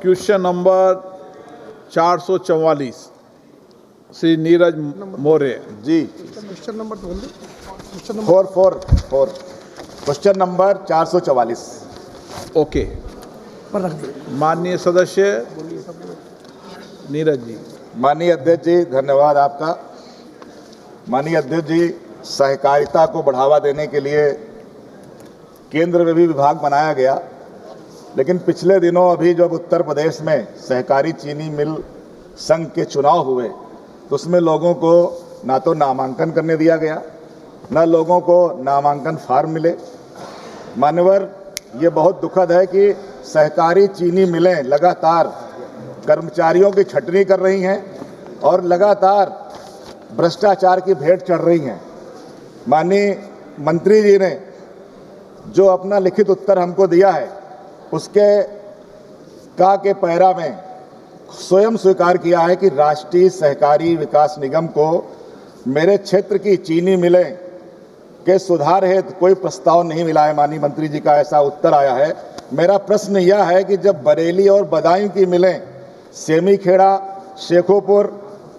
Question number 444 Shri Neeraj Maurya ji. Question number 444 question number 444। Okay. पर रख दिए। माननीय सदस्य नीरज जी। माननीय अध्यक्ष जी, धन्यवाद आपका। माननीय अध्यक्ष जी, सहकारिता को बढ़ावा देने के लिए केंद्र में भी विभाग बनाया गया, लेकिन पिछले दिनों अभी जब उत्तर प्रदेश में सहकारी चीनी मिल संघ के चुनाव हुए तो उसमें लोगों को ना तो नामांकन करने दिया गया, न लोगों को नामांकन फार्म मिले। मान्यवर, ये बहुत दुखद है कि सहकारी चीनी मिलें लगातार कर्मचारियों की छटनी कर रही हैं और लगातार भ्रष्टाचार की भेंट चढ़ रही हैं। माननीय मंत्री जी ने जो अपना लिखित उत्तर हमको दिया है उसके के पैरा में स्वयं स्वीकार किया है कि राष्ट्रीय सहकारी विकास निगम को मेरे क्षेत्र की चीनी मिलें के सुधार हेतु कोई प्रस्ताव नहीं मिला है। माननीय मंत्री जी का ऐसा उत्तर आया है। मेरा प्रश्न यह है कि जब बरेली और बदायूं की मिलें सेमीखेड़ा, शेखोपुर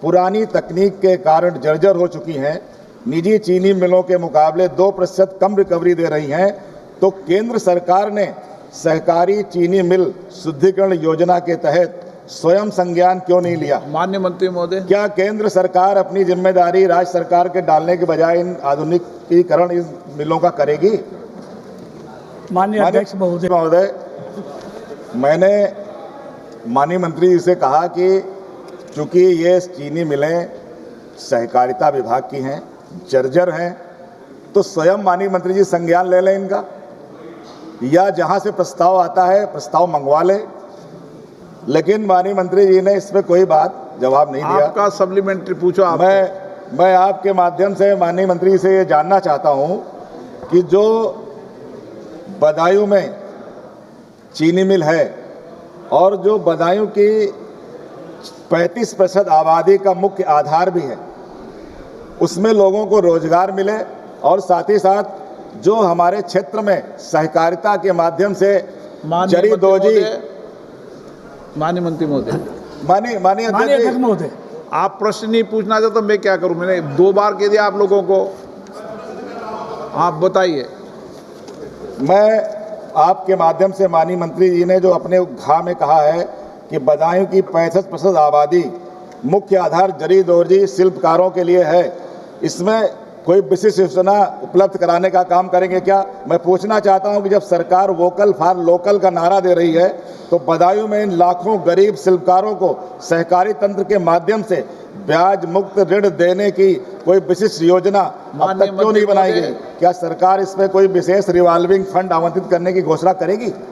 पुरानी तकनीक के कारण जर्जर हो चुकी हैं, निजी चीनी मिलों के मुकाबले 2% कम रिकवरी दे रही हैं, तो केंद्र सरकार ने सहकारी चीनी मिल शुद्धिकरण योजना के तहत स्वयं संज्ञान क्यों नहीं लिया? माननीय मंत्री महोदय, क्या केंद्र सरकार अपनी जिम्मेदारी राज्य सरकार के डालने के बजाय इन आधुनिकीकरण इन मिलों का करेगी? माननीय अध्यक्ष महोदय, मैंने माननीय मंत्री जी से कहा कि चूंकि ये चीनी मिलें सहकारिता विभाग की हैं, जर्जर हैं, तो स्वयं माननीय मंत्री जी संज्ञान ले लें इनका, या जहां से प्रस्ताव आता है प्रस्ताव मंगवा लें। लेकिन माननीय मंत्री जी ने इस पर कोई बात जवाब नहीं दिया। आपका सप्लीमेंट्री पूछो। मैं आपके माध्यम से माननीय मंत्री जी से ये जानना चाहता हूं कि जो बदायूं में चीनी मिल है और जो बदायूं की 35% आबादी का मुख्य आधार भी है, उसमें लोगों को रोजगार मिले और साथ ही साथ जो हमारे क्षेत्र में सहकारिता के माध्यम से जरी दोजी। माननीय मंत्री महोदय, माननीय अध्यक्ष महोदय, आप प्रश्न नहीं पूछना चाहते तो मैं क्या करूं? मैंने 2 बार कह दिया आप लोगों को। आप बताइए। मैं आपके माध्यम से माननीय मंत्री जी ने जो अपने घा में कहा है कि बदायूं की 65% आबादी मुख्य आधार जरी दोरजी शिल्पकारों के लिए है, इसमें कोई विशिष्ट योजना उपलब्ध कराने का काम करेंगे क्या? मैं पूछना चाहता हूं कि जब सरकार वोकल फॉर लोकल का नारा दे रही है तो बदायूं में इन लाखों गरीब शिल्पकारों को सहकारी तंत्र के माध्यम से ब्याज मुक्त ऋण देने की कोई विशिष्ट योजना अब तक क्यों नहीं बनाई गई? क्या सरकार इसमें कोई विशेष रिवॉल्विंग फंड आवंटित करने की घोषणा करेगी?